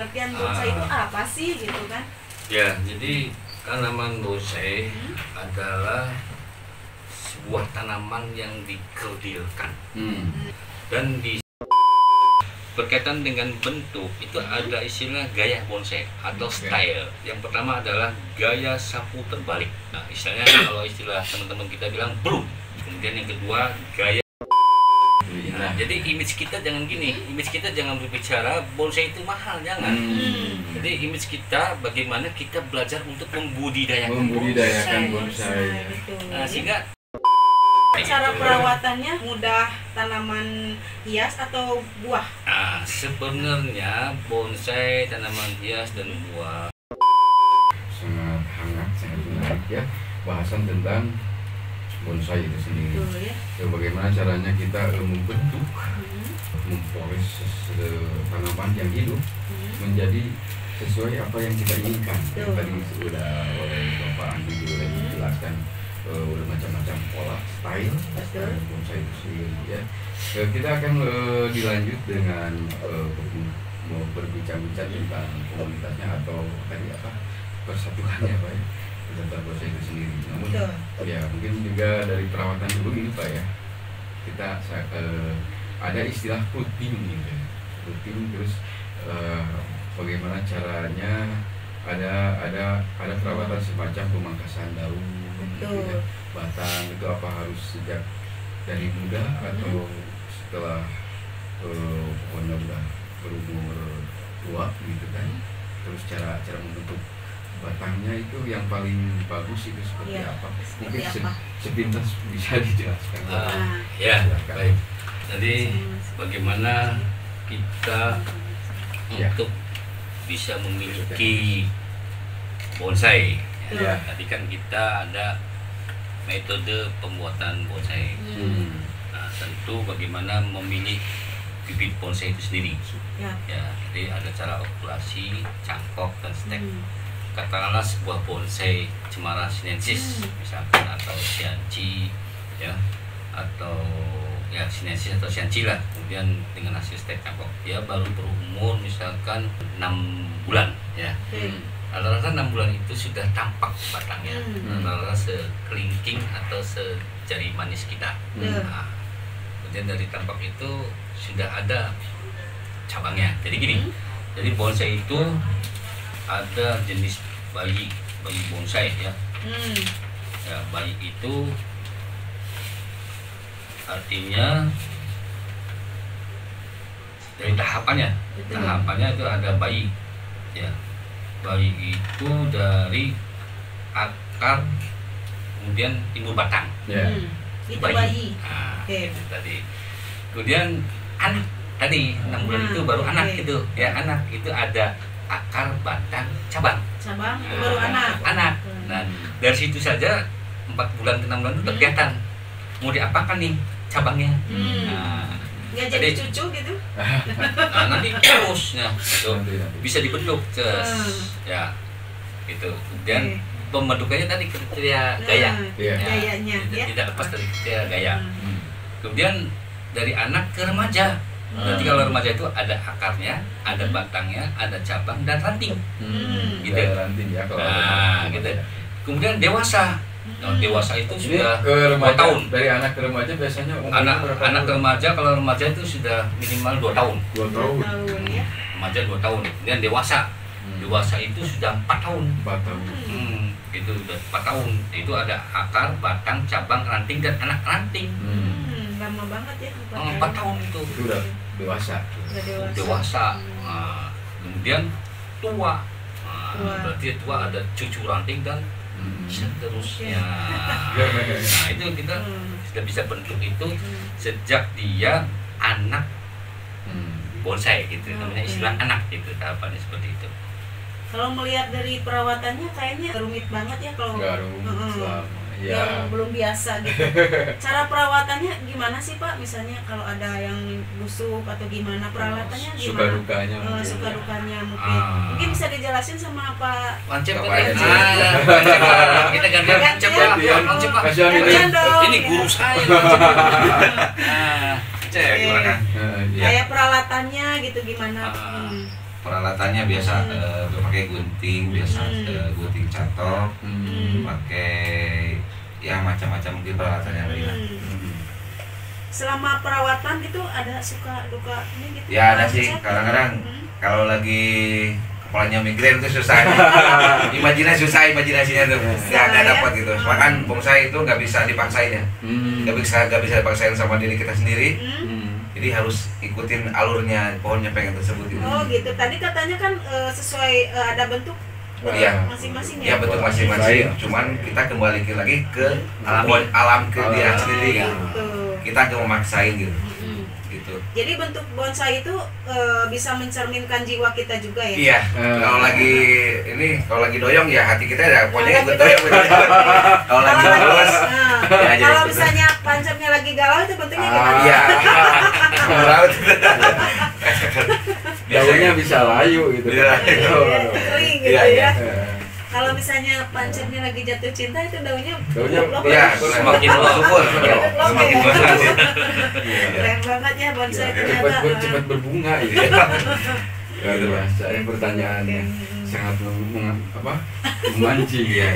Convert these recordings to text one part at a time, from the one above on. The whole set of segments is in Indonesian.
pengertian bonsai itu apa sih gitu kan? Ya, jadi tanaman bonsai adalah sebuah tanaman yang dikerdilkan dan berkaitan dengan bentuk itu ada istilah gaya bonsai atau style. Yang pertama adalah gaya sapu terbalik. Nah, istilahnya kalau istilah teman-teman kita bilang bloom. Kemudian yang kedua gaya. Nah, jadi image kita jangan gini, image kita jangan berbicara bonsai itu mahal, jangan. Jadi image kita bagaimana kita belajar untuk membudidayakan bonsai. Nah, sehingga cara perawatannya mudah tanaman hias atau buah? Nah, sebenarnya bonsai, tanaman hias dan buah sangat hangat, sangat menarik ya bahasan tentang bonsai itu sendiri. Ya. Bagaimana caranya kita membentuk, mempoles tanaman yang hidup menjadi sesuai apa yang kita inginkan. Yang tadi sudah oleh Bapak Andi juga dijelaskan udah macam-macam pola style bonsai itu sendiri ya. Kita akan dilanjut dengan mau berbincang-bincang tentang komunitasnya atau tadi apa persatuannya Pak ya tentang bonsai itu sendiri. Namun ya mungkin juga dari perawatan dulu ini Pak ya, kita ada istilah rutin gitu, rutin terus bagaimana caranya ada perawatan semacam pemangkasan daun, gitu, batang itu apa harus sejak dari muda atau setelah pohonnya udah berumur tua gitu kan, terus cara membentuk batangnya itu yang paling bagus itu seperti apa? Mungkin sepintas bisa dijelaskan. Ya, baik. Jadi bagaimana kita untuk bisa memiliki bonsai. Ya. Tadi kan kita ada metode pembuatan bonsai. Nah, tentu bagaimana memilih bibit bonsai itu sendiri. Ya, jadi ada cara okulasi, cangkok dan stek. Katakanlah sebuah bonsai Cemara sinensis misalkan atau Xianqi ya, atau ya sinensis atau Xianqi lah. Kemudian dengan hasil stek cangkok dia baru berumur misalkan 6 bulan ya. Rata-rata 6 bulan itu sudah tampak batangnya, rata-rata sekelingking atau sejari manis kita. Nah, kemudian dari tampak itu sudah ada cabangnya. Jadi gini, jadi bonsai itu ada jenis bayi bonsai ya. Ya, bayi itu artinya dari tahapannya itu ada bayi ya. Bayi itu dari akar kemudian timbul batang. Itu bayi. Nah, itu tadi. Kemudian anak tadi 6 bulan itu baru anak gitu ya. Anak itu ada akar, batang, cabang. Cabang baru anak. Nah, dari situ saja 4 bulan ke 6 bulan itu terkelihatan mau diapakan nih cabangnya. Nggak jadi cucu gitu. Nah, nanti terus bisa dibentuk ya gitu. Kemudian pembentukannya tadi kriteria gaya. Gayanya tidak lepas dari kriteria gaya. Kemudian dari anak ke remaja. Berarti kalau remaja itu ada akarnya, ada batangnya, ada cabang dan ranting. Gitu. Ranting ya kalau gitu. Kemudian dewasa. Nah, dewasa itu sudah ke remaja, 2 tahun. Dari anak ke remaja biasanya anak ke remaja, kalau remaja itu sudah minimal 2 tahun. 2 tahun. Ya. Remaja 2 tahun. Kemudian dewasa. Dewasa itu sudah 4 tahun. 4 tahun. Itu sudah 4 tahun. Itu ada akar, batang, cabang, ranting dan anak ranting. Lama banget ya. 4 tahun itu. Itu udah dewasa. Dewasa. Nah, kemudian tua. Berarti tua ada cucu ranting dan seterusnya. Nah, itu kita sudah bisa bentuk itu sejak dia anak bonsai gitu. Namanya istilah anak gitu, tahapannya seperti itu. Kalau melihat dari perawatannya kayaknya rumit banget ya kalau yang belum biasa gitu. Cara perawatannya gimana sih Pak? Misalnya kalau ada yang busuk atau gimana, perawatannya gimana? Suka dukanya mungkin. Mungkin bisa dijelasin sama Pak Lancep Pak. Kita gantian Lancep Pak. Ini guru saya. Cek gimana? Kayak peralatannya gitu gimana? peralatannya biasa pakai gunting, biasa gunting catok, pakai ya macam-macam mungkin peralatannya lain. Selama perawatan itu ada suka duka ini gitu? Ya ada sih, kadang-kadang kalau lagi kepalanya migrain itu susah. Imajinasinya tuh nggak dapat gitu. Bahkan bonsai itu nggak bisa dipaksain ya, nggak bisa dipaksain sama diri kita sendiri. Jadi harus ikutin alurnya pohonnya pengen tersebut gitu. Oh gitu. Tadi katanya kan sesuai ada bentuk masing-masing ya. Ya bentuk masing-masing. Cuman kita kembali lagi ke alam ke dia sendiri kan. Kita nggak memaksain gitu. Gitu. Jadi bentuk bonsai itu bisa mencerminkan jiwa kita juga ya. Iya. Kalau lagi doyong ya hati kita ya pokoknya ikut doyong. Kalau lagi bagus. Kalau misalnya pancapnya lagi galau itu bentuknya gimana? Iya. Daunnya bisa layu gitu. Kering gitu ya. Kalau misalnya pancapnya lagi jatuh cinta itu daunnya semakin subur. Semakin bagus. Keren banget ya bonsai ternyata. Cepat berbunga gitu. Luar biasa pertanyaannya sangat memancing ya.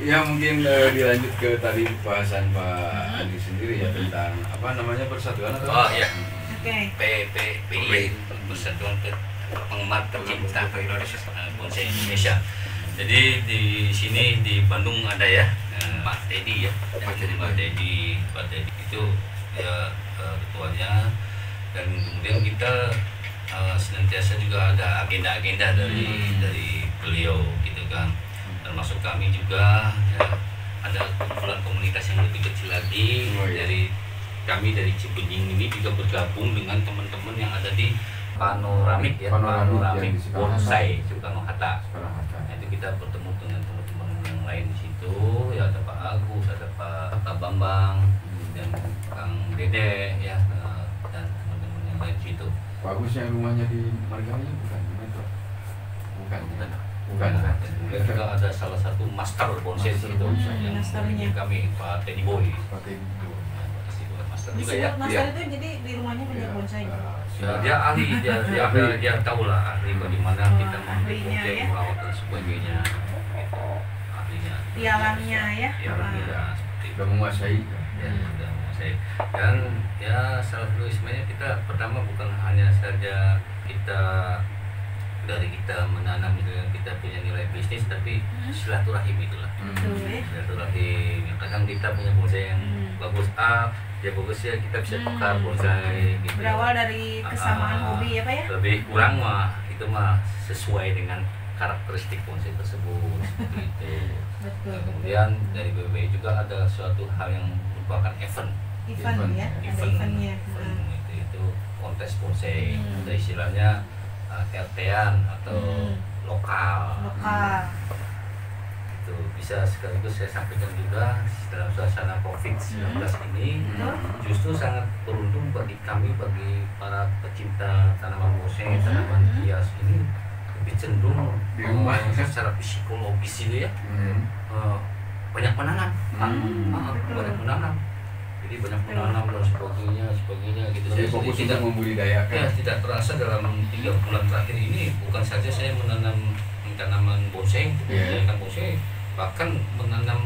Ya mungkin dilanjut ke tadi bahasan Pak Adi sendiri ya tentang persatuan atau? Oh iya. Oke. PPI Persatuan Penggemar Pecinta Bonsai Indonesia. Jadi di sini di Bandung ada ya Pak Dedi ya. Jadi Pak Dedi itu ya ketuanya, dan kemudian kita senantiasa juga ada agenda-agenda dari beliau gitu kan. Termasuk kami juga ya, ada kumpulan komunitas yang lebih kecil lagi dari Cibenying ini juga bergabung dengan teman-teman yang ada di Panoramik Bonsai Soekarno-Hatta. Itu kita bertemu dengan teman-teman yang lain di situ, ya ada Pak Agus, ada Pak Bambang, dan Kang Dede ya, dan teman-teman yang lain di situ. Pak Agus yang rumahnya di Marganya bukan? Dan juga ada salah satu master bonsai itu masternya kami Pak Teddy Boy. Master juga ya. Master itu jadi di rumahnya punya bonsai. Ya, dia ahli, dia tahu lah ahli bagaimana kita membuat merawat dan sebagainya. Ahlinya. Pialangnya ya. Seperti itu. Sudah menguasai. Ya, sudah menguasai. Dan ya salah satu ismanya kita pertama bukan hanya saja kita menanam gitu, kita punya nilai bisnis, tapi silaturahim itulah. Silaturahim. Kadang kita punya bonsai yang bagus ya bagus ya, kita bisa tukar bonsai gitu. Berawal dari kesamaan hobi ya Pak ya? Lebih kurang itu sesuai dengan karakteristik bonsai tersebut gitu. Betul. Kemudian dari BBI juga ada suatu hal yang merupakan event ya, ada eventnya. Itu kontes bonsai. Ada istilahnya RT-an atau lokal. Itu bisa sekaligus saya sampaikan juga dalam suasana COVID-19 ini justru sangat beruntung bagi kami, bagi para pecinta tanaman bonsai, tanaman hias ini lebih cenderung di rumah secara psikologis itu ya, banyak menanam. Banyak menanam. Jadi banyak menanam dan sebagainya gitu. Jadi fokus tidak membudidayakan. Ya, tidak terasa dalam 3 bulan terakhir ini bukan saja saya menanam tanaman bonsai, membudidayakan bonsai, bahkan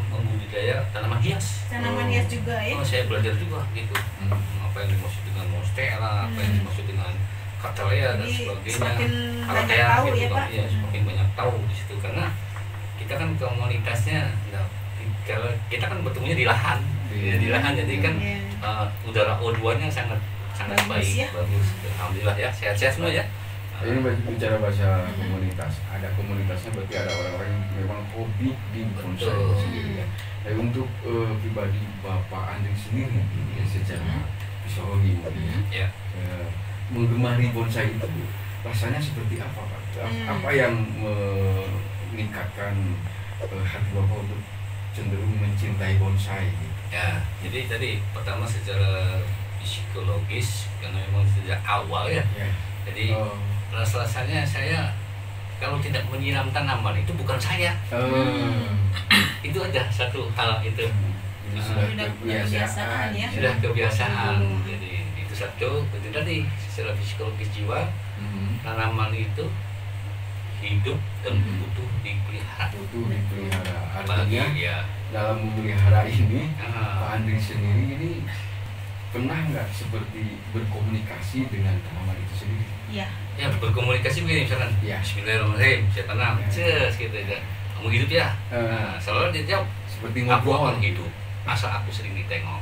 membudidaya tanaman hias. Tanaman hias juga ya. Saya belajar juga gitu. Apa yang dimaksud dengan monstera, apa yang dimaksud dengan cattleya dan sebagainya. Semakin banyak tahu gitu, ya Pak. Ya, semakin banyak tahu di situ karena kita kan komunitasnya kalau kita kan bertemunya di lahan. Di lahan, jadi kan udara O2-nya sangat bagus, baik, ya? bagus. Alhamdulillah ya, sehat-sehat semua ya. Ini bicara bahasa komunitas, ada komunitasnya berarti ada orang-orang yang memang hobi di bonsai sendiri ya. Tapi untuk pribadi Bapak Andri sendiri ya, secara psikologi ya, menggemari bonsai itu rasanya seperti apa Pak? Apa yang meningkatkan hati Bapak untuk cenderung mencintai bonsai? Ya, jadi tadi pertama secara psikologis karena memang sejak awal ya. Jadi rasanya saya kalau tidak menyiram tanaman itu bukan saya. Itu aja satu hal itu. Sudah kebiasaan ya. Sudah kebiasaan. Jadi itu satu itu tadi secara psikologis jiwa tanaman itu hidup dan butuh dipelihara. Artinya ya. Dalam memelihara ini Pak Andri sendiri ini pernah nggak seperti berkomunikasi dengan tanaman itu sendiri? Iya. Ya berkomunikasi begini misalkan, ya. Bismillahirrahmanirrahim, saya tanam, gitu ya. Kamu hidup ya? Selalu dia jawab seperti aku ngobrol. akan hidup asal aku sering ditengok.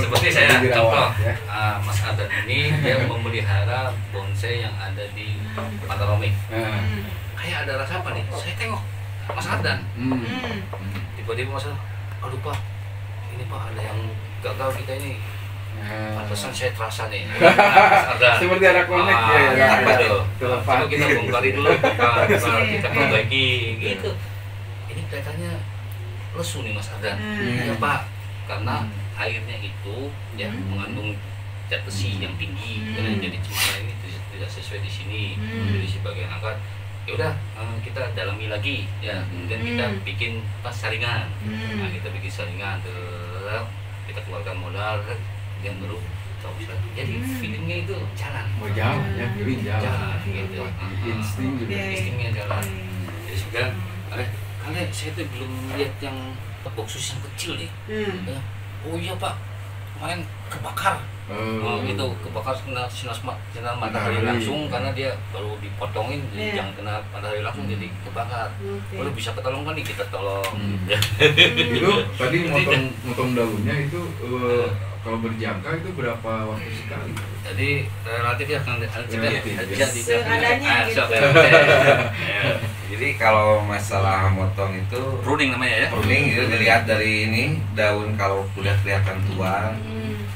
Seperti saya contoh, Mas Adan ini dia memelihara bonsai yang ada di Pantai Romik. Kayak ada rasa apa nih? Saya tengok Mas Adan. Tiba-tiba Mas Adan, aduh Pak, ini Pak ada yang gagal kita ini. Pantesan saya terasa nih. Seperti ada konek Coba kita bongkari dulu, kita perbaiki gitu. Ini kelihatannya lesu nih Mas Adan. Ya Pak, karena airnya itu ya mengandung zat besi yang tinggi, jadi cemara ini tidak sesuai di sini. Jadi sebagian angkat ya udah kita dalami lagi ya, kemudian kita bikin saringan. Nah, kita bikin saringan terus kita keluarkan modal yang baru tahu. Jadi feelingnya itu jalan. Jalan ya, feeling jalan gitu. Insting juga. Instingnya jalan. Jadi sekarang karena saya tuh belum lihat yang boksus yang kecil nih. Oh iya Pak, kemarin kebakar. Gitu kebakar kena sinar matahari langsung karena dia baru dipotongin, jadi jangan kena matahari langsung jadi kebakar. Kalau bisa ketolong kan nih kita tolong. Itu tadi motong daunnya itu kalau berjangka itu berapa waktu sekali? Jadi relatif ya kan seadanya gitu. Jadi kalau masalah motong itu pruning namanya ya. Pruning itu dilihat dari ini daun kalau udah kelihatan tua.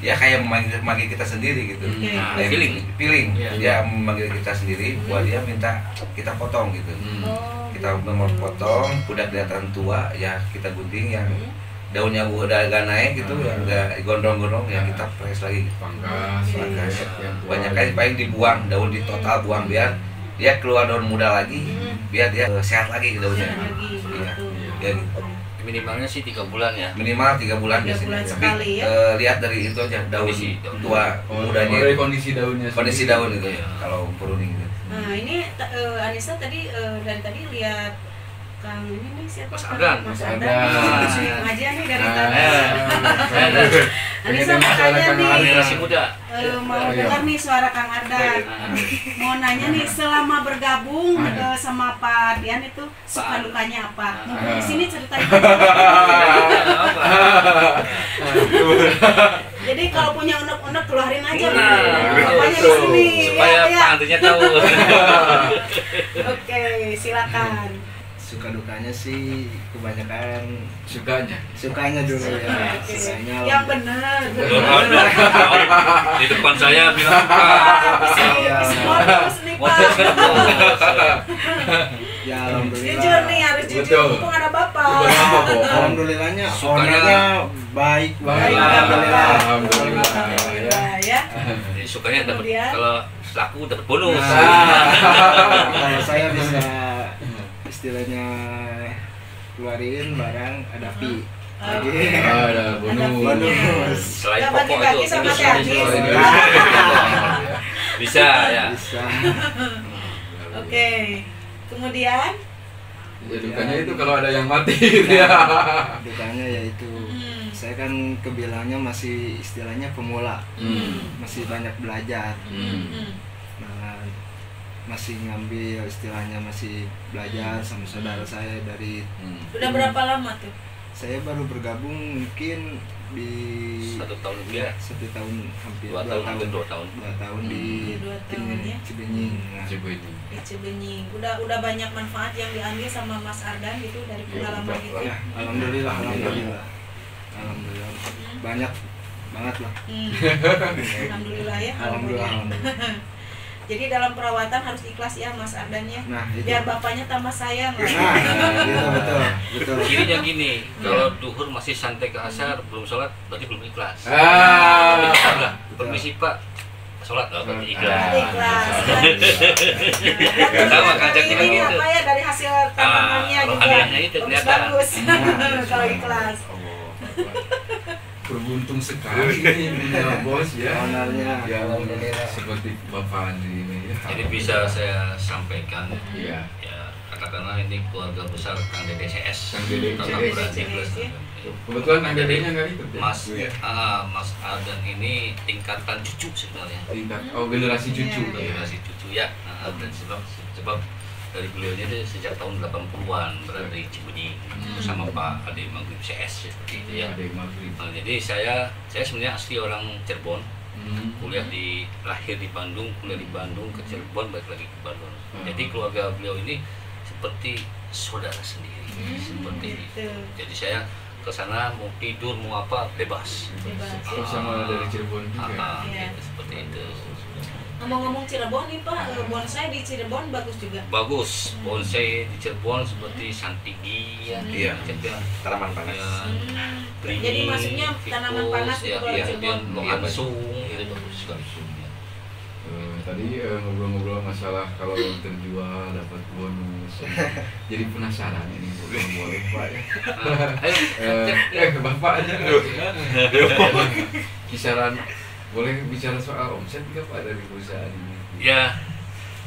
Ya kayak memanggil kita sendiri gitu. Feeling. Dia memanggil kita sendiri buat dia minta kita potong gitu. Kita mau potong, udah kelihatan tua ya kita gunting yang daunnya udah agak naik gitu, yang agak gondrong-gondrong yang kita press lagi. Pangkas. Banyak kali paling dibuang, daun di total buang biar dia keluar daun muda lagi, biar dia sehat lagi daunnya. Iya. Minimalnya sih 3 bulan ya. Minimal 3 bulan biasanya. Tapi lihat dari itu aja daun tua mudanya. Dari kondisi daunnya. Kondisi daun itu ya. Kalau pruning itu. Nah ini Anissa tadi dari tadi lihat Kang ini nih siapa? Mas Adan. Mas Adan. Aja nih dari tadi. Anissa makanya nih masih muda. Mau dengar nih suara Kang Ardan. Mau nanya nih selama bergabung sama Pak Dian itu suka dukanya apa? Mungkin di sini ceritain. Jadi kalau punya unek-unek keluarin aja bapaknya di sini. Supaya Pak Andrinya tahu. Oke, silakan. Suka dukanya sih kebanyakan sukanya dulu ya. Sukanya yang benar. Di depan saya bilang semua terus nih Pak. Ya alhamdulillah. Jujur nih harus jujur, mumpung ada bapak. Alhamdulillahnya orangnya baik. Alhamdulillah ya. Sukanya dapat kalau laku dapat bonus. Kalau saya bisa istilahnya keluarin barang ada pi ada bonus. Selain pokok itu bisa ya. Oke, kemudian dukanya itu kalau ada yang mati gitu ya. Dukanya yaitu saya kan kebilangnya masih istilahnya pemula, masih banyak belajar. Nah, masih ngambil istilahnya masih belajar sama saudara saya dari. Udah berapa lama tuh? Saya baru bergabung mungkin di 1 tahun lebih ya. 1 tahun hampir 2 tahun di Cibenying. Di Cibenying. Udah banyak manfaat yang diambil sama Mas Ardan gitu dari pengalaman itu. Ya, alhamdulillah. Banyak banget lah. Alhamdulillah ya. Alhamdulillah. Jadi dalam perawatan harus ikhlas ya Mas Ardan ya. Biar bapaknya tambah sayang lah. Betul. Kirinya gini, kalau duhur masih santai ke asar, belum sholat, berarti belum ikhlas. Permisi Pak, sholat berarti ikhlas. Sama kancatnya gitu. Apa ya dari hasil tanamannya juga itu kelihatan. bagus. Kalau ikhlas. Beruntung sekali ini punya bos ya. Ownernya. Yang seperti Bapak Andri ini ya. Jadi bisa saya sampaikan, Iya. ya katakanlah ini keluarga besar Kang Dede CS. Kang Dede Tetap CS. berarti plus. Kebetulan Kang Dedenya nggak ikut ya? Mas, Mas Adan ini tingkatan cucu sebenarnya. Generasi cucu. Generasi cucu ya. Dan sebab dari beliaunya itu sejak tahun 80-an berada di Cibunying bersama Pak Ade Maghrib CS seperti itu ya. Nah, jadi saya sebenarnya asli orang Cirebon. Lahir di Bandung, kuliah di Bandung, ke Cirebon, balik lagi ke Bandung. Jadi keluarga beliau ini seperti saudara sendiri, seperti itu. Jadi saya ke sana mau tidur mau apa bebas. Sama dari Cirebon juga. Seperti itu. Ngomong-ngomong Cirebon nih Pak, bonsai di Cirebon bagus juga. Bagus, bonsai di Cirebon seperti Santigi ya. Iya, tanaman panas. Jadi maksudnya tanaman panas itu kalau Cirebon. Langsung itu bagus sekali. Tadi ngobrol-ngobrol masalah kalau terjual dapat bonus. Jadi penasaran ini boleh Pak ya. Bapak aja. Kisaran boleh bicara soal omset nggak Pak dari perusahaan ini? Ya,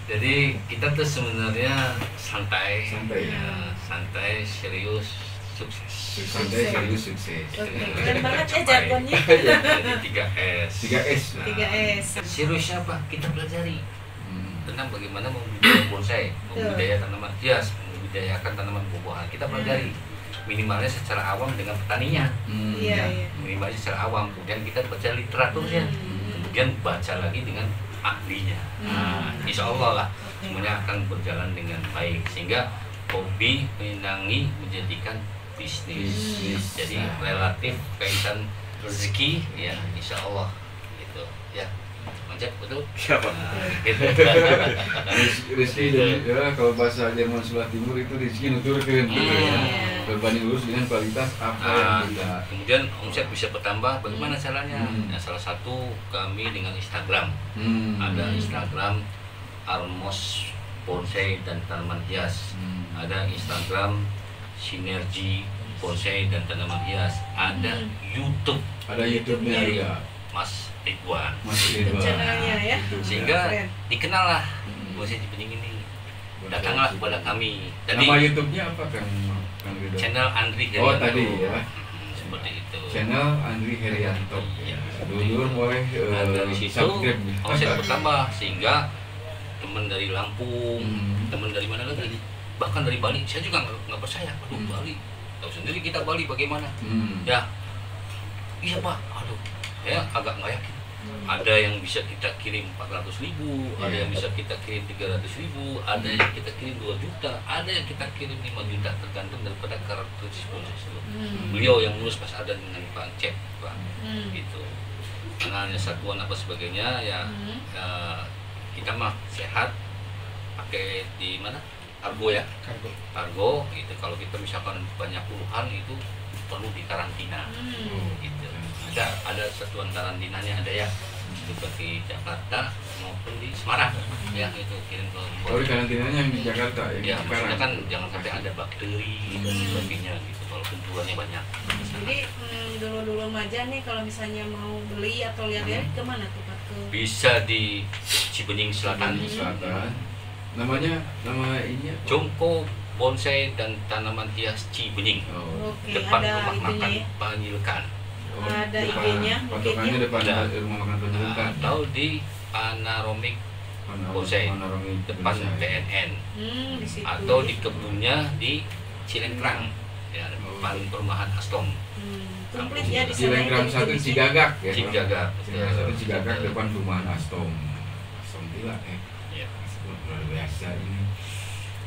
jadi kita tuh sebenarnya santai, ya. Santai, serius, sukses. Santai, serius, sukses. Keren banget ya jargonnya. Jadi 3S. 3S. 3S. Seriusnya apa? Kita pelajari tentang bagaimana membudidaya bonsai, membudidaya tanaman hias, membudidayakan tanaman buah-buahan. Kita pelajari minimalnya secara awam dengan petaninya. Minimalnya secara awam, kemudian kita baca literaturnya, kemudian baca lagi dengan ahlinya. Insya Allah lah semuanya akan berjalan dengan baik sehingga hobi menyenangi menjadikan bisnis. Jadi relatif kaitan rezeki ya insya Allah gitu ya. Mancet betul? Siapa? Rezeki ya kalau bahasa Jerman sebelah timur itu rezeki nuturkeun gitu ya. Berbanding lurus dengan kualitas apa yang kita. Kemudian omset bisa bertambah. Bagaimana caranya? Nah, salah satu kami dengan Instagram. Ada Instagram Armos Bonsai dan Tanaman Hias. Ada Instagram Sinergi Bonsai dan Tanaman Hias. Ada YouTube. Ada YouTube-nya juga. Mas Ridwan. Channelnya ya. Sehingga dikenal lah bonsai Cibunying ini. Datanglah kepada kami. Jadi nama YouTube-nya apa Kang Ridwan? Channel Andri Herianto. Oh tadi ya. Seperti itu. Channel Andri Herianto. Ya. Dulu boleh dari situ omset bertambah sehingga teman dari Lampung, teman dari mana lagi, bahkan dari Bali. Saya juga nggak percaya. Aduh Bali, tahu sendiri kita Bali bagaimana? Ya, iya Pak. Aduh, saya agak nggak yakin. Ada yang bisa kita kirim 400.000, ada yang bisa kita kirim 300.000, ada yang kita kirim 2 juta, ada yang kita kirim 5 juta tergantung daripada karakteristik sponsor. Beliau yang ngurus Mas Adan dengan Pak Cep, Pak, gitu. Karena hanya satuan apa sebagainya ya, kita mah sehat pakai di mana? Argo ya, Argo itu kalau kita misalkan banyak puluhan itu perlu dikarantina, gitu. Ada satuan karantinanya ada ya seperti Jakarta maupun di Semarang ya itu kirim ke di karantinanya yang di Jakarta ya maksudnya kan jangan sampai ada bakteri dan sebagainya gitu walaupun puluhannya banyak. Jadi dulu aja nih kalau misalnya mau beli atau lihat-lihat kemana tuh Pak? Bisa di Cibunying Selatan. Nama ini Jongko Bonsai dan Tanaman Hias Cibunying. Depan rumah makan Panjilkan. Ada IG-nya, patokannya depan rumah makan Panjilkan. Atau di Panoramic Bonsai depan BNN. Atau di kebunnya di Cilengkrang ya depan perumahan Astom. Komplit ya di sana. Cilengkrang 1 Cigagak ya. Cigagak. Cilengkrang 1 Cigagak depan perumahan Astom. Astom gila ya. Luar biasa ini.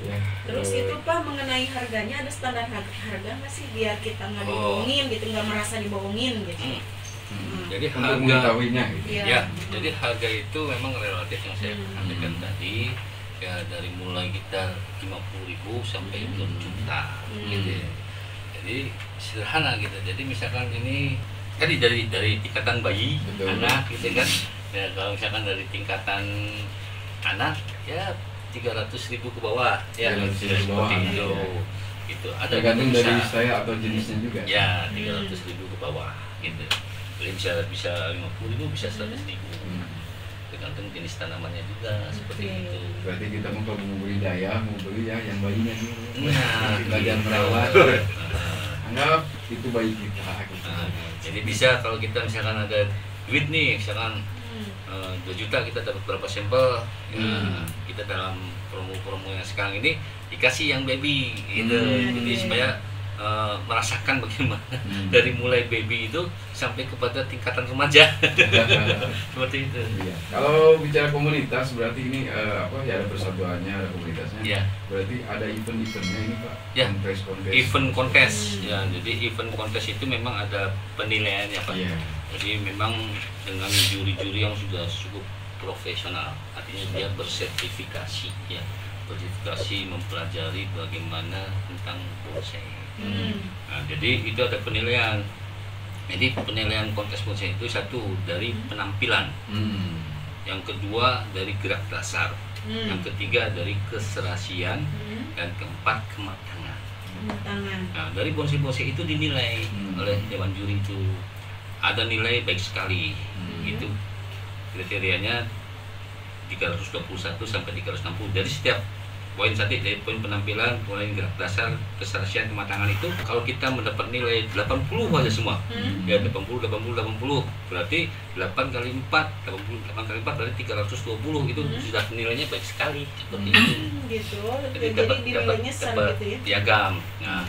Ya, terus itu Pak mengenai harganya ada standar harga nggak sih biar kita nggak dibohongin gitu, nggak merasa dibohongin gitu. Jadi harga gitu. Ya, jadi harga itu memang relatif yang saya sampaikan tadi ya dari mulai kita 50.000 sampai 2 juta gitu ya. Jadi sederhana gitu. Jadi misalkan ini tadi dari tingkatan bayi, anak gitu kan. Ya kalau misalkan dari tingkatan anak ya 300.000 ke bawah ya seperti itu. Itu ada tergantung dari saya atau jenisnya juga. Ya 300.000 ke bawah gitu. Jadi bisa 50.000, bisa 100.000. Tergantung jenis tanamannya juga seperti itu. Berarti kita mau budidaya, mau beli ya yang bayinya dulu. Nah, bagian merawat. Anggap itu bayi kita. Gitu. Jadi bisa kalau kita misalkan ada duit nih, misalkan 2 juta kita dapat berapa sampel, kita dalam promo-promo yang sekarang ini dikasih yang baby gitu. Jadi supaya merasakan bagaimana dari mulai baby itu sampai kepada tingkatan remaja. Seperti itu. Iya. Kalau bicara komunitas berarti ini apa ya, ada persatuannya, ada komunitasnya. Ya. Berarti ada event-eventnya ini Pak. Ya. Kontes. Event kontes. Ya, jadi event kontes itu memang ada penilaiannya Pak. Iya. Jadi memang dengan juri-juri yang sudah cukup profesional, artinya dia bersertifikasi ya. Bersertifikasi mempelajari bagaimana tentang bonsai. Nah, jadi itu ada penilaian. Jadi penilaian kontes bonsai itu satu dari penampilan, yang kedua dari gerak dasar, yang ketiga dari keserasian, dan keempat kematangan. Nah, dari bonsai-bonsai itu dinilai oleh dewan juri itu ada nilai baik sekali, gitu. Kriterianya 321 sampai 360 dari setiap poin tadi, dari poin penampilan, poin gerak dasar, keserasian, kematangan itu kalau kita mendapat nilai 80 aja semua, ya 80 berarti 8 kali 4 kali 4 berarti 320, itu sudah nilainya baik sekali seperti itu. Gitu. Jadi dapat gitu ya. Piagam. Nah,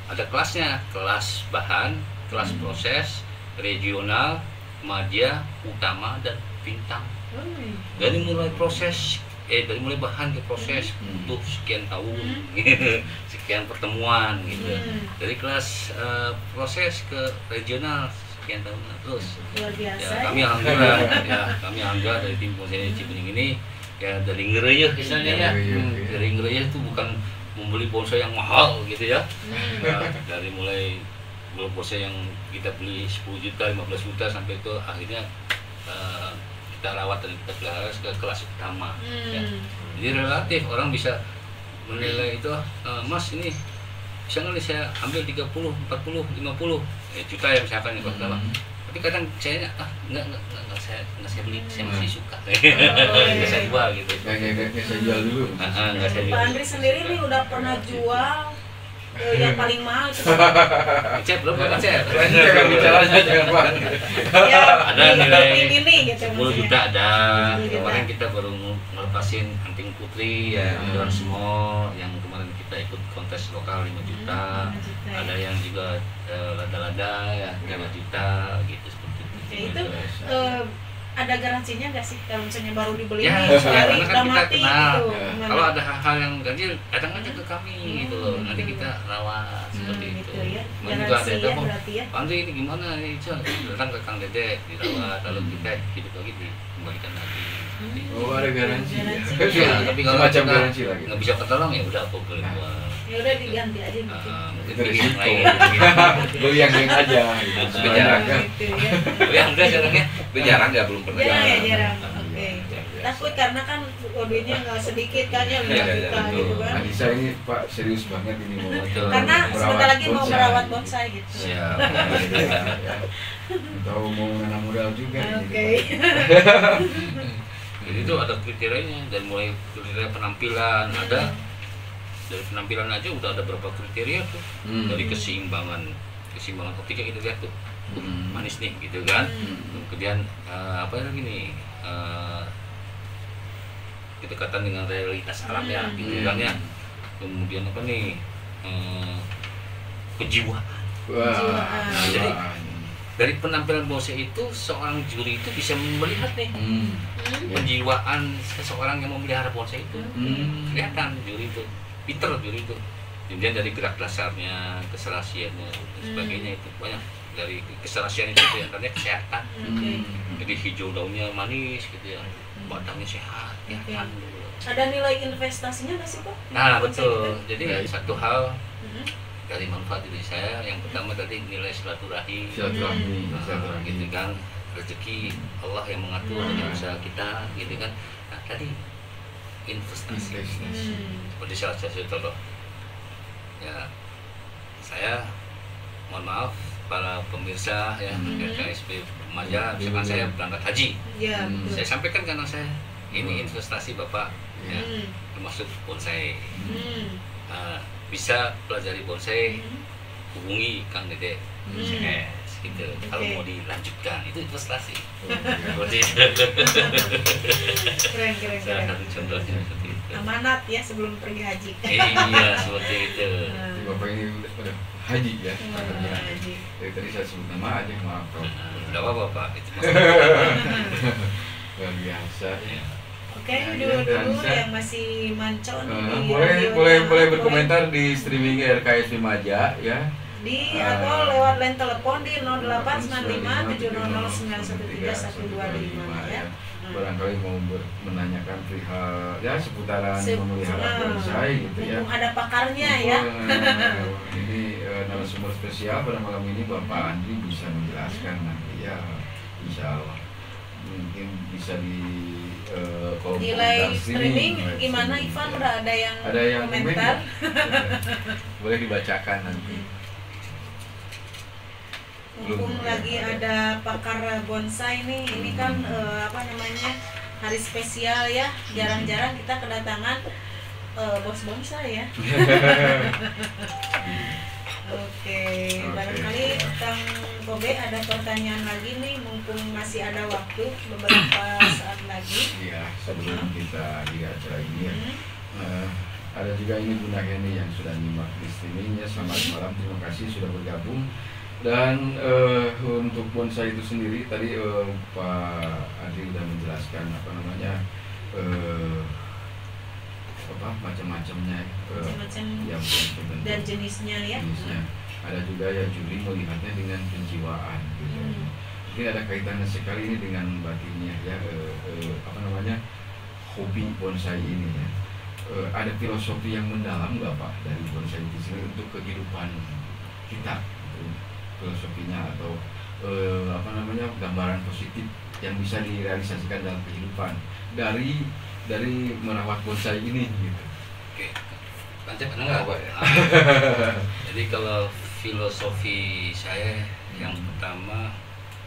ada kelasnya, kelas bahan, kelas proses, regional, madya, utama, dan bintang. Dari mulai proses dari mulai bahan ke proses butuh sekian tahun, sekian pertemuan gitu. Dari kelas proses ke regional sekian tahun terus. Luar biasa. Ya, kami alhamdulillah dari tim bonsai Cibenying ini ya dari ngereyeh misalnya ya. Dari ngereyeh itu bukan membeli bonsai yang mahal gitu ya. Nah, dari mulai bonsai yang kita beli 10 juta, 15 juta sampai ke akhirnya kita rawat dan kita pelihara ke kelas utama. Ya. Jadi relatif orang bisa menilai itu, Mas ini bisa nggak saya ambil 30, 40, 50 juta ya misalkan yang pertama. Tapi kadang saya nggak saya beli, saya masih suka. Nggak saya jual gitu. Nggak saya jual dulu. Nggak saya jual. Pak Andri sendiri nih udah pernah jual yang paling mahal itu Cep belum kan Cep? Jangan bicaranya jangan Pak. ya, Ada nilai ini gitu 10 juta ada. 10 juta. Kemarin kita baru ngelepasin anting putri ya, Dewan Semol yang kemarin kita ikut kontes lokal 5 juta. Ada yang juga lada-lada ya 5 juta gitu seperti itu. Ya, itu ada garansinya nggak sih kalau misalnya baru dibeli Ya, sekali karena udah kan kita mati kenal. gitu. Ya. Kalau ada hal-hal yang ganjil, datang aja ke kami gitu loh. Nanti kita rawat seperti itu. Gitu ya. Kemudian juga ada Garansi yang ya telepon, berarti ya. Pak Andri ini gimana nih? Datang ke Kang Dede dirawat, lalu kita hidup lagi dikembalikan lagi. Oh, ada garansi. Garansi. Ya, tapi kalau Semacam kita garansi lagi. nggak bisa ketolong ya udah aku boleh buat. Ya udah diganti aja gitu. Mungkin Itu beli yang risiko. lain. Beli yang lain aja gitu. Tapi Sebanyak kan. Gitu ya. Tapi yang enggak sekarangnya. Tapi jarang nggak, belum pernah. Jarang ya, Jarang. jarang. Oke. Takut karena kan duitnya nggak sedikit kan ya, 5 Iya, iya, juta betul. gitu kan. Anissa ini Pak serius banget ini mau Betul. Karena sebentar lagi mau bonsai. merawat bonsai gitu. Siap. Atau mau menanam modal juga. Oke. Jadi itu ada kriterianya, dan mulai kriteria penampilan ada. Dari penampilan aja udah ada berapa kriteria tuh. Dari keseimbangan optika kita lihat tuh. Manis nih gitu kan. Kemudian apa lagi nih? Kedekatan dengan realitas alam ya, gitu kan ya. Kemudian apa nih? Kejiwaan. Wah. Nah, jadi dari penampilan bonsai itu seorang juri itu bisa melihat nih penjiwaan seseorang yang memelihara bonsai itu. Kelihatan juri itu, pinter juri itu. Kemudian dari gerak dasarnya, keserasiannya, dan sebagainya itu banyak. Dari keserasian itu kelihatannya kesehatan. Jadi hijau daunnya manis gitu ya, batangnya sehat, kelihatan. Ada nilai investasinya nggak sih Pak? Nah Bonsai betul. gitu? Jadi satu hal dari manfaat diri saya, yang pertama tadi nilai silaturahmi. Silaturahmi. Gitu kan, rezeki Allah yang mengatur dengan usaha kita gitu kan. Nah tadi investasi. Seperti salah satu contoh ya saya mohon maaf para pemirsa ya KSP Remaja, misalkan saya berangkat haji, saya sampaikan ke anak saya, ini investasi Bapak ya, termasuk bonsai. Bisa pelajari bonsai, hubungi Kang Dede CS gitu. Kalau mau dilanjutkan itu investasi. Seperti itu. Keren. Salah satu contohnya seperti itu. Amanat ya sebelum pergi haji. Iya, seperti itu. Bapak ini udah haji ya. Haji. Dari tadi saya sebut nama aja, maaf kalau. Enggak apa-apa Pak, itu Luar biasa. ya. Oke, dulu yang masih mancon boleh berkomentar di streaming RKS Remaja ya. Di atau lewat line telepon di 0895 7009113 ya. Barangkali mau menanyakan perihal ya seputaran memelihara bonsai gitu ya. Mumpung ada pakarnya ya. Ini narasumber spesial pada malam ini Bapak Andri bisa menjelaskan nanti ya, insya Allah mungkin bisa di di live streaming gimana Ivan, udah ada yang komentar. Boleh dibacakan nanti. Mumpung lagi ada pakar bonsai nih, ini kan hari spesial ya, jarang-jarang kita kedatangan bos bonsai ya. Oke, barangkali Kang Kobe ada pertanyaan lagi nih, mumpung masih ada waktu beberapa saat lagi. Iya, sebelum kita di acara ini ya. Ada juga ini Bunda Heni yang sudah nyimak di streamingnya. Selamat malam, terima kasih sudah bergabung. Dan untuk bonsai itu sendiri tadi Pak Adi sudah menjelaskan macam-macamnya yang dan jenisnya ya. Ada juga ya juri melihatnya dengan penjiwaan gitu. Mungkin ada kaitannya sekali ini dengan batinnya ya, hobi bonsai ini ya. Ada filosofi yang mendalam nggak Pak dari bonsai itu sendiri untuk kehidupan kita, filosofinya atau gambaran positif yang bisa direalisasikan dalam kehidupan dari merawat bonsai ini gitu. Oke, lanjut enggak Pak? Jadi kalau filosofi saya yang pertama,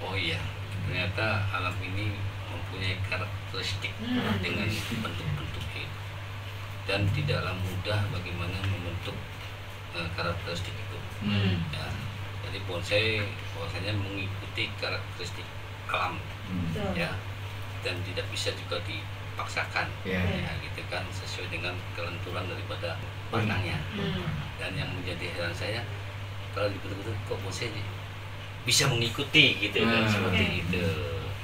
ternyata alam ini mempunyai karakteristik dengan bentuk-bentuknya dan tidaklah mudah bagaimana membentuk karakteristik itu. Ya, jadi bonsai bahwasanya mengikuti karakteristik alam, ya, dan tidak bisa juga dipaksakan, ya, gitu kan, sesuai dengan kelenturan daripada batangnya. Dan yang menjadi heran saya kalau betul-betul kok bonsai bisa mengikuti gitu kan, seperti itu.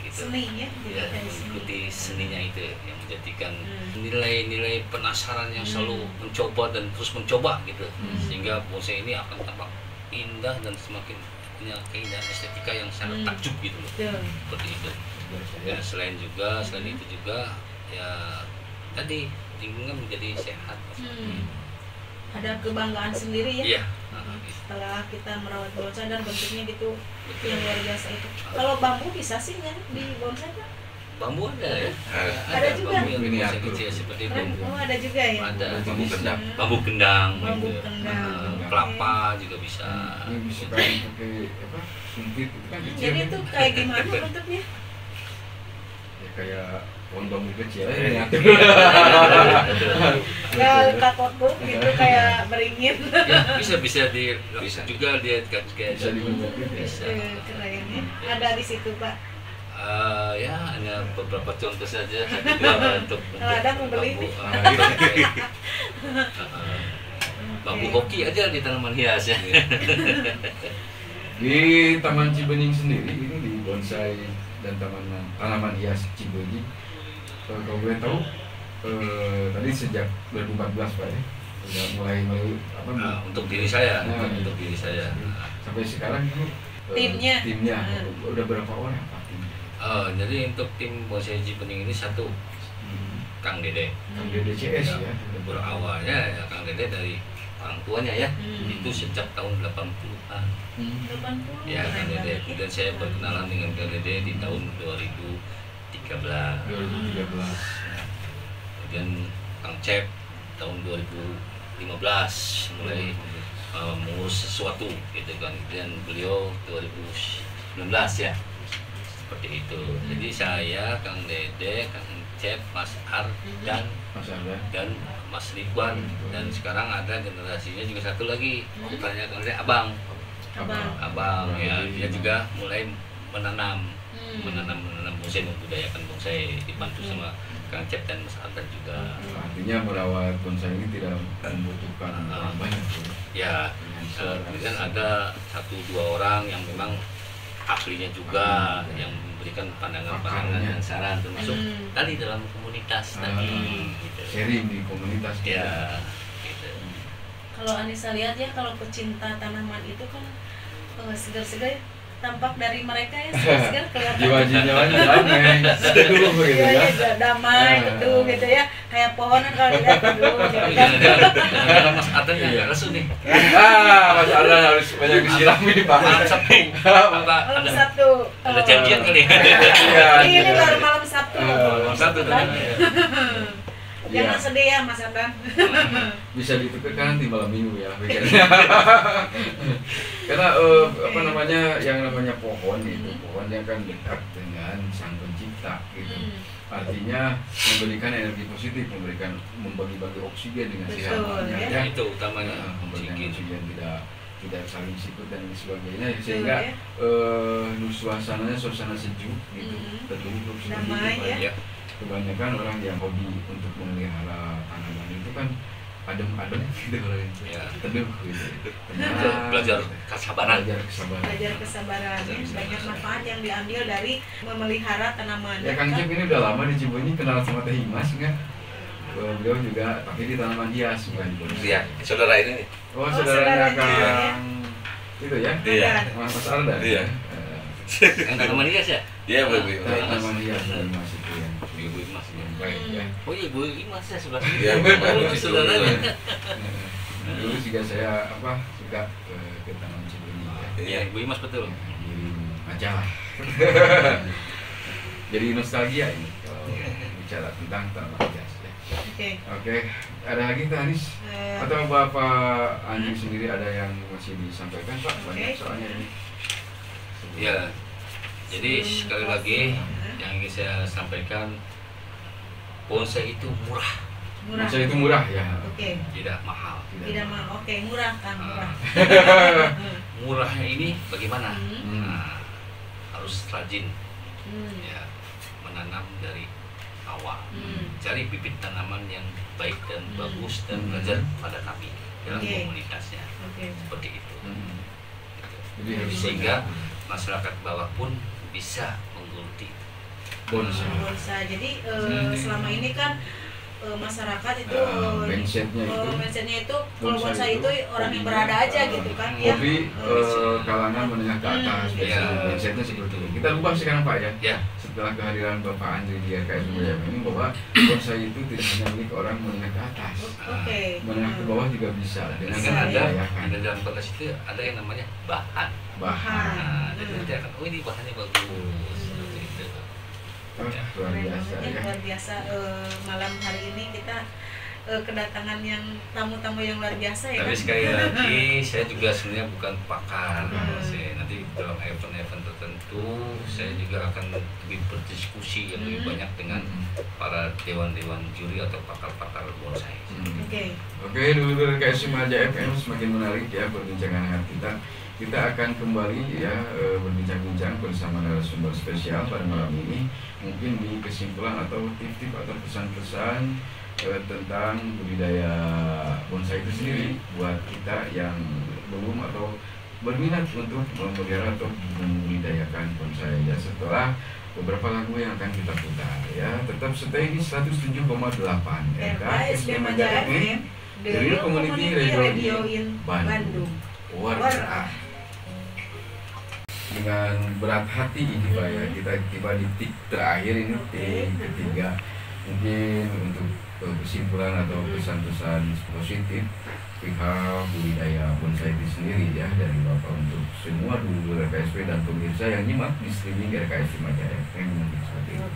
Seni ya, mengikuti seninya itu yang menjadikan nilai-nilai penasaran yang selalu mencoba dan terus mencoba gitu, sehingga bonsai ini akan tampak indah dan semakin punya keindahan estetika yang sangat takjub gitu loh, seperti itu. Ya, selain itu juga ya tadi lingkungan menjadi sehat. Ada kebanggaan sendiri ya. Iya. Setelah kita merawat bonsai dan bentuknya gitu yang luar biasa itu. Kalau bambu bisa sih ya di bonsai Pak? Bambu ada ya. Ada juga. Bambu yang bonsai kecil seperti itu. Oh, ada juga ya. Ada Bambu kendang. Bambu kendang. Bambu gitu. kendang. Kelapa juga bisa. Ini bisa pakai sumpit itu kan kecil. Jadi itu kayak gimana bentuknya? Ya kayak pohon bambu kecil ya. Ya kakotku gitu kayak beringin. Ya, bisa juga dia kayak Bisa dibentuk bisa. Keren ya. Ada di situ Pak. Ya hanya beberapa contoh saja untuk Ada mau beli nih. Bambu hoki aja di tanaman hias ya. Di Taman Cibenying sendiri ini di bonsai dan tanaman hias Cibenying, kalau boleh tahu tadi sejak 2014 Pak ya sudah mulai untuk diri saya, untuk diri saya sampai sekarang ini Timnya. Udah berapa orang Pak timnya? Jadi untuk tim bonsai Cibenying ini satu, Kang Dede. Kang Dede CS ya. Berawalnya ya Kang Dede dari orang tuanya ya, itu sejak tahun 80-an. 80. Ya Kang Dede. Dan saya berkenalan dengan Kang Dede di tahun 2013. 2013. Kemudian Kang Cep tahun 2015. mulai mengurus sesuatu gitu kan, dan beliau 2019 ya seperti itu. Jadi saya, Kang Dede, Kang Cep, Mas Ar dan Mas Ridwan, dan sekarang ada generasinya juga satu lagi, bukannya Kang Dede, Abang ya, dia juga mulai menanam bonsai, membudayakan bonsai, dibantu sama Kang Cep dan Mas Ardan juga. Artinya merawat bonsai ini tidak membutuhkan orang banyak ya. Kan ada 1-2 orang yang memang ahlinya juga, yang memberikan pandangan-pandangan dan saran, termasuk tadi dalam komunitas tadi gitu. Sharing di komunitas ya gitu. Kalau Anissa lihat ya, kalau pecinta tanaman itu kan segar-segar tampak dari mereka ya, segar-segar kelihatan jiwa-jiwanya damai, teduh gitu ya. Damai, teduh gitu ya. Kayak pohonan kalau dilihat teduh. Jangan Mas Ardan yang resu nih. Mas Ardan harus banyak disirami Pak. Malam Sabtu. Malam Sabtu. Ada champion kali. Ini baru malam Sabtu. Malam Sabtu tadi. Jangan sedih ya Mas Ardan. Bisa ditukarkan di malam minggu ya karena apa namanya, yang namanya pohon itu, pohon yang kan dekat dengan sang pencipta gitu. Artinya memberikan energi positif, membagi-bagi oksigen dengan si hambanya ya. Itu utamanya, memberikan oksigen, tidak saling sikut dan sebagainya, sehingga suasana sejuk gitu, teduh seperti itu. Kebanyakan orang yang hobi untuk memelihara tanaman itu kan adem gitu, teduh gitu. Belajar kesabaran. Belajar kesabaran. Banyak manfaat yang diambil dari memelihara tanaman. Ya Kang Cep ini udah lama di Ciboyi, kenal sama Teh Himas enggak? Beliau juga pakai di tanaman hias bukan? Iya, saudara ini nih. Oh, saudaranya Kang itu ya? Iya. Mas Ardan. Iya. Tanaman hias ya? Iya, Bu. Tanaman hias Mas itu ya. Ibu Imas ya. Baik ya. Oh iya, Bu Imas ya sebelah sini. Iya, Bu Imas saudaranya. Dulu juga saya suka ke Taman Ciboyi ya. Iya, Bu Imas betul. Majalah. Jadi nostalgia ini kalau bicara tentang tanaman hias ya. Oke. Ada lagi Teh Anis? Atau Bapak Andi sendiri ada yang masih disampaikan Pak? Banyak soalnya ini. Ya. Jadi sekali lagi yang ingin saya sampaikan, bonsai itu murah. Bonsai itu murah ya. Oke. Tidak mahal. Tidak mahal. Oke, murah kan, murah. Murahnya ini bagaimana? Nah, harus rajin. Ya, menanam dari awal. Cari bibit tanaman yang baik dan bagus dan belajar pada kami dalam komunitasnya. Seperti itu. Sehingga masyarakat bawah pun bisa menggeluti bonsai. Jadi selama ini kan masyarakat itu mindsetnya itu kalau bonsai itu orang yang berada aja gitu kan ya. Hobi kalangan menengah ke atas, mindsetnya seperti itu. Kita ubah sekarang Pak ya. Setelah kehadiran Bapak Andri di RKS Mulia ini, bahwa bonsai itu tidak hanya milik orang menengah ke atas. Menengah ke bawah juga bisa. Dengan ada dalam konteks itu ada yang namanya bahan. Nah, jadi nanti akan, oh ini bahannya bagus. Seperti itu. Luar biasa. Malam hari ini kita kedatangan yang tamu-tamu yang luar biasa ya. Tapi sekali lagi saya juga sebenarnya bukan pakar. Saya nanti dalam event-event tertentu saya juga akan lebih berdiskusi yang lebih banyak dengan para dewan-dewan juri atau pakar-pakar bonsai. Oke, dulu KSI Maja FM semakin menarik ya perbincangan dengan kita. Kita akan kembali ya berbincang-bincang bersama narasumber spesial pada malam ini. Mungkin di kesimpulan atau tip-tip atau pesan-pesan tentang budidaya bonsai itu sendiri buat kita yang belum atau berminat untuk memelihara atau membudidayakan bonsai ya. Setelah beberapa lagu yang akan kita putar ya, tetap stay di 107,8 RKSB Maja FM, The Real Community Radio in Bandung. Dengan berat hati ini Pak ya, kita tiba di titik terakhir ini, titik ketiga. Mungkin untuk kesimpulan atau pesan-pesan positif pihak budidaya bonsai itu sendiri ya dari Bapak untuk semua dulu RKSP dan pemirsa yang nyimak di streaming RKSP Maja FM mungkin seperti itu.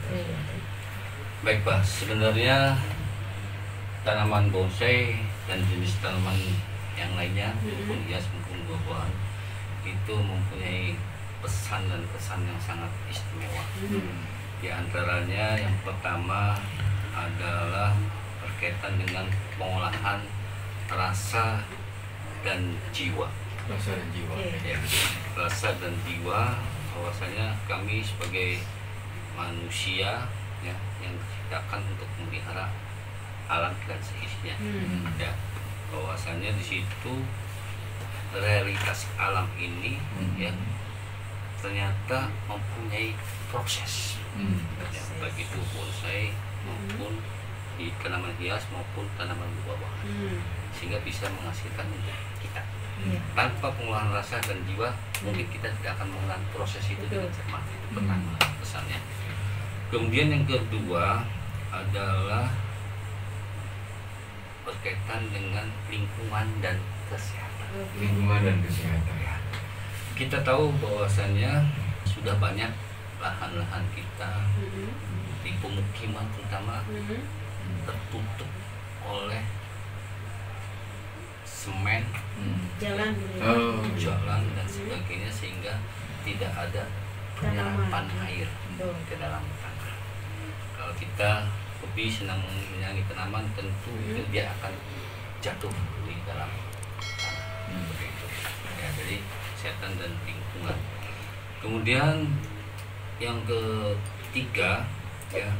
Baik Pak, sebenarnya tanaman bonsai dan jenis tanaman yang lainnya maupun hias maupun buah-buahan itu mempunyai pesan dan kesan yang sangat istimewa. Di antaranya yang pertama adalah berkaitan dengan pengolahan rasa dan jiwa. Rasa dan jiwa. Ya, rasa dan jiwa, bahwasanya kami sebagai manusia ya yang diciptakan untuk memelihara alam dan seisinya. Ya, bahwasanya di situ realitas alam ini ya ternyata mempunyai proses. Ya, baik itu bonsai maupun di tanaman hias maupun tanaman buah-buahan, sehingga bisa menghasilkan untuk kita. Tanpa pengolahan rasa dan jiwa mungkin kita tidak akan mengenal proses itu dengan cermat. Itu pertama pesannya. Kemudian yang kedua adalah berkaitan dengan lingkungan dan kesehatan. Lingkungan dan kesehatan. Kita tahu bahwasannya sudah banyak lahan-lahan kita di pemukiman terutama tertutup oleh semen, jalan dan sebagainya, sehingga tidak ada penyerapan air ke dalam tanah. Kalau kita lebih senang menyayangi tanaman, tentu itu dia akan jatuh di dalam tanah. Begitu. Ya, jadi kesehatan dan lingkungan. Kemudian yang ketiga ya,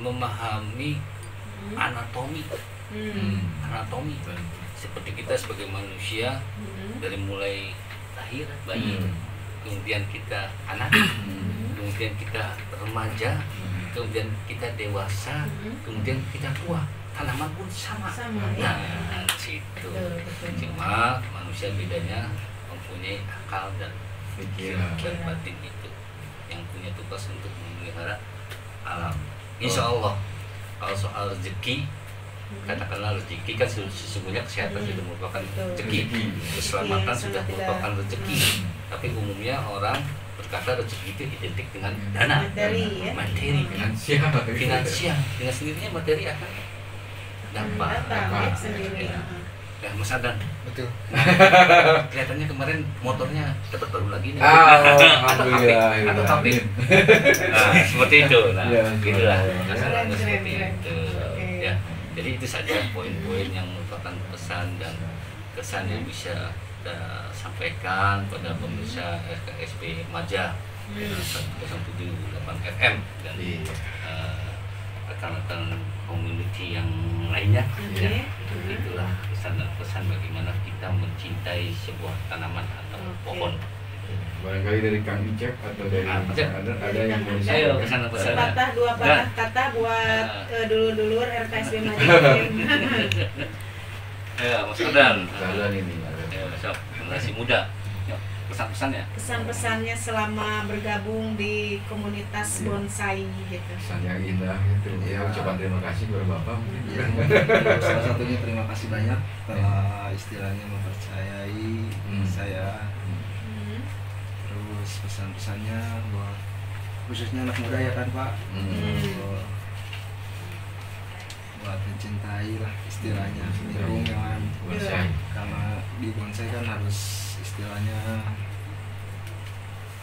memahami anatomi. Anatomi seperti kita sebagai manusia, dari mulai lahir bayi, kemudian kita anak, kemudian kita remaja, kemudian kita dewasa, kemudian kita tua. Tanaman pun sama. Nah, situ. Cuma manusia bedanya mempunyai akal dan pikiran dan batin itu yang punya tugas untuk memelihara alam. Insya Allah kalau soal rezeki, katakanlah rezeki kan sesungguhnya kesehatan sudah merupakan rezeki, keselamatan sudah merupakan rezeki. Tapi umumnya orang berkata rezeki itu identik dengan dana, materi, finansial. Dengan sendirinya materi akan dampak. Ya, Mas Adan. Betul. Kelihatannya kemarin motornya dapat baru lagi nih. Alhamdulillah. Atau tapi. Nah, seperti itu. Nah, gitulah. Masalahnya seperti itu. Ya. Jadi itu saja poin-poin yang merupakan pesan dan kesan yang bisa kita sampaikan pada pemirsa RKSP Maja 107.8 FM dan rekan-rekan community yang lainnya. Ya. Itulah pesan dan pesan bagaimana kita mencintai sebuah tanaman atau pohon. Barangkali dari Kang Icek atau dari ada yang mau ayo pesan-pesan. Sepatah dua patah kata buat dulur-dulur RKSP Maja. Ya, Mas Adan. Jalan ini. Ya, generasi muda. Pesan-pesannya. Pesan-pesannya selama bergabung di komunitas bonsai gitu. Pesan yang indah itu. Ya, ucapan terima kasih kepada Bapak. Salah satunya terima kasih banyak telah istilahnya mempercayai saya. Terus pesan-pesannya buat khususnya anak muda ya kan Pak, buat mencintai lah istilahnya lingkungan. Karena di bonsai kan harus istilahnya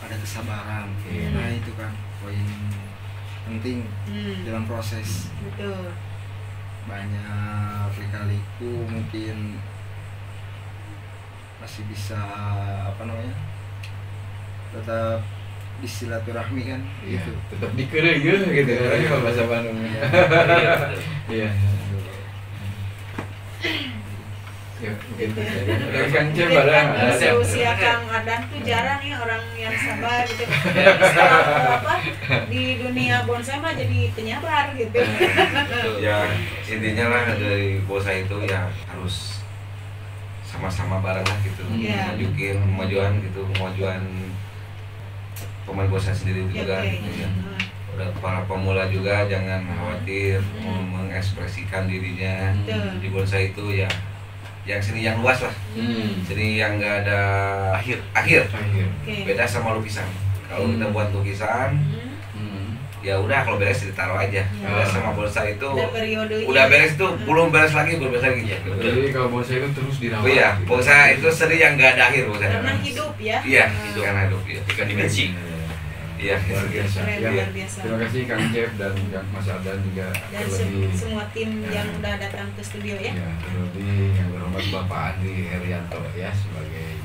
ada kesabaran. Nah itu kan poin penting dalam proses. Betul. Banyak lika-liku mungkin masih bisa tetap disilaturahmi kan, gitu. Tetap dikere gitu ya bahasa Bandungnya. Iya. Ya, mungkin dari Kang Cem ada usia Kang Adan tuh jarang ya orang yang sabar gitu. Setelah di dunia bonsai mah jadi penyabar gitu. Ya intinya lah dari bonsai itu ya harus sama-sama bareng lah gitu, nunjukin kemajuan pemain bonsai sendiri juga gitu ya. Udah para pemula juga jangan khawatir mengekspresikan dirinya di bonsai itu ya, yang seni yang luas lah, seni yang nggak ada akhir. Beda sama lukisan. Kalau kita buat lukisan ya udah kalau beres ditaruh aja. Beres sama bonsai itu udah beres itu belum beres lagi gitu. Jadi kalau bonsai itu terus dirawat. Oh iya, bonsai itu seni yang nggak ada akhir bonsai. Karena hidup ya. Iya, karena hidup ya. Tiga dimensi. Iya, luar biasa. Luar biasa. Terima kasih Kang Jeff dan Mas Ardan juga dan semua tim yang udah datang ke studio ya. Ya, terlebih yang berhormat Bapak Andi Herianto ya sebagai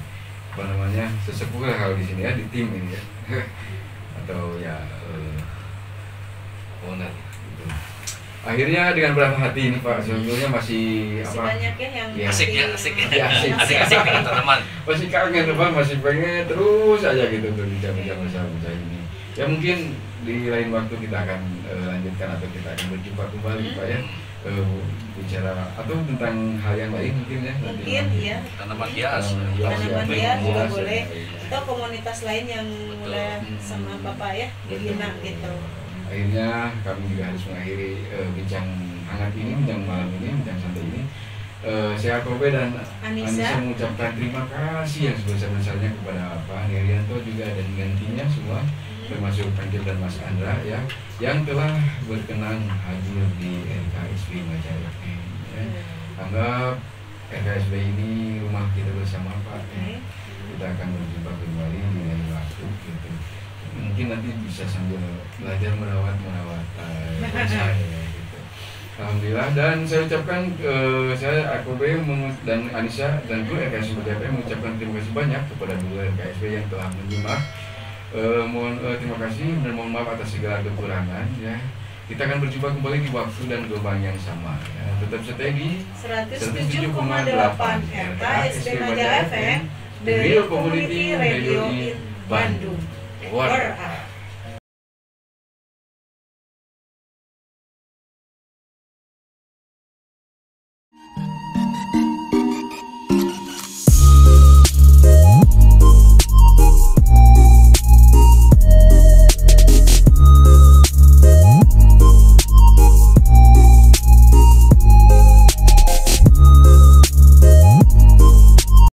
apa namanya sesepuh lah kalau di sini ya di tim ini ya atau ya owner gitu. Akhirnya dengan berat hati ini Pak sebetulnya masih banyak ya yang asik ya asik teman-teman masih kangen Pak, masih pengen terus aja gitu berbicara bersama ini ya. Mungkin di lain waktu kita akan lanjutkan atau kita akan berjumpa kembali Pak ya, bicara atau tentang hal yang lain mungkin ya ya tanaman hias juga boleh atau komunitas lain yang udah sama Bapak ya dibina gitu. Akhirnya kami juga harus mengakhiri bincang hangat ini, bincang malam ini, bincang santai ini. Saya Kobe dan Anissa mengucapkan terima kasih yang sebesar-besarnya kepada Pak Herianto juga dan gantinya semua, termasuk Kanjel dan Mas Andra ya, yang telah berkenan hadir di RKSB Majalaya. Ya. Anggap RKSB ini rumah kita bersama Pak. Ya. Kita akan berjumpa kembali di lain waktu gitu. Mungkin nanti bisa sambil belajar merawat bonsai gitu. Alhamdulillah, dan saya ucapkan saya Akobe dan Anissa dan kru RKSB Majalaya mengucapkan terima kasih banyak kepada dua RKSB yang telah menyimak. Terima kasih dan mohon maaf atas segala kekurangan ya. Kita akan berjumpa kembali di waktu dan gelombang yang sama ya. Tetap stay di 107,8 RKSB Majalaya FM, The Real Community Radio in Bandung.